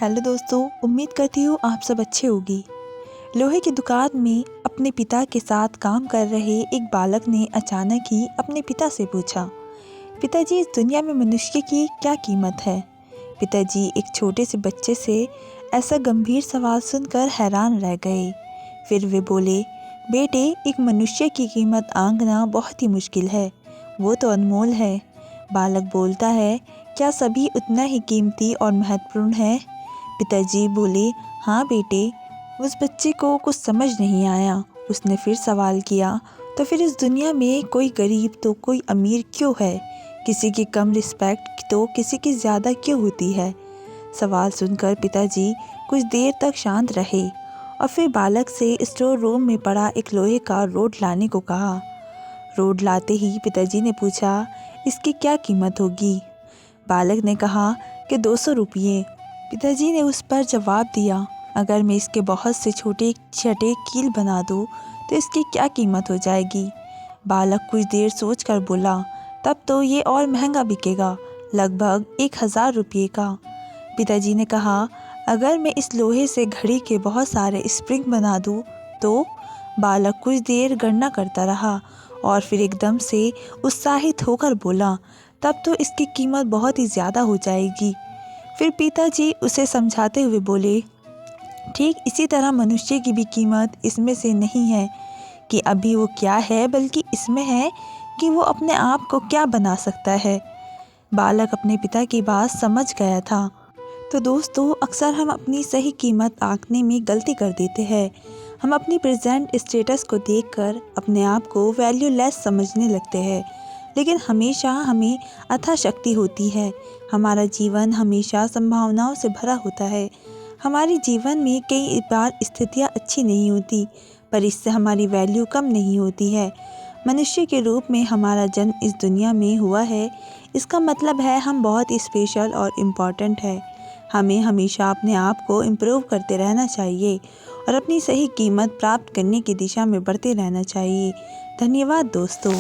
Hello दोस्तों, उम्मीद करती हूँ आप सब अच्छे होगी। लोहे की दुकान में अपने पिता के साथ काम कर रहे एक बालक ने अचानक ही अपने पिता से पूछा, पिताजी इस दुनिया में मनुष्य की क्या कीमत है। पिताजी एक छोटे से बच्चे से ऐसा गंभीर सवाल सुनकर हैरान रह गए। फिर वे बोले, बेटे, एक मनुष्य की कीमत आंकना बहुत ही मुश्किल है, वो तो अनमोल है। बालक बोलता है, क्या सभी उतना ही कीमती और महत्वपूर्ण है। पिताजी बोले, हाँ बेटे। उस बच्चे को कुछ समझ नहीं आया। उसने फिर सवाल किया, तो फिर इस दुनिया में कोई गरीब तो कोई अमीर क्यों है, किसी की कम रिस्पेक्ट तो किसी की ज़्यादा क्यों होती है। सवाल सुनकर पिताजी कुछ देर तक शांत रहे और फिर बालक से स्टोर रूम में पड़ा एक लोहे का रोड लाने को कहा। रोड लाते ही पिताजी ने पूछा, इसकी क्या कीमत होगी। बालक ने कहा कि 200 रुपये। पिताजी ने उस पर जवाब दिया, अगर मैं इसके बहुत से छोटे छठे कील बना दूँ तो इसकी क्या कीमत हो जाएगी। बालक कुछ देर सोचकर बोला, तब तो ये और महंगा बिकेगा, लगभग 1000 रुपये का। पिताजी ने कहा, अगर मैं इस लोहे से घड़ी के बहुत सारे स्प्रिंग बना दूँ तो। बालक कुछ देर गणना करता रहा और फिर एकदम से उत्साहित होकर बोला, तब तो इसकी कीमत बहुत ही ज़्यादा हो जाएगी। फिर पिताजी उसे समझाते हुए बोले, ठीक इसी तरह मनुष्य की भी कीमत इसमें से नहीं है कि अभी वो क्या है, बल्कि इसमें है कि वो अपने आप को क्या बना सकता है। बालक अपने पिता की बात समझ गया था। तो दोस्तों, अक्सर हम अपनी सही कीमत आंकने में गलती कर देते हैं। हम अपनी प्रेजेंट स्टेटस को देखकर अपने आप को वैल्यूलेस समझने लगते हैं, लेकिन हमेशा हमें अथाह शक्ति होती है। हमारा जीवन हमेशा संभावनाओं से भरा होता है। हमारे जीवन में कई बार स्थितियाँ अच्छी नहीं होती, पर इससे हमारी वैल्यू कम नहीं होती है। मनुष्य के रूप में हमारा जन्म इस दुनिया में हुआ है, इसका मतलब है हम बहुत ही स्पेशल और इम्पॉर्टेंट है। हमें हमेशा अपने आप को इम्प्रूव करते रहना चाहिए और अपनी सही कीमत प्राप्त करने की दिशा में बढ़ते रहना चाहिए। धन्यवाद दोस्तों।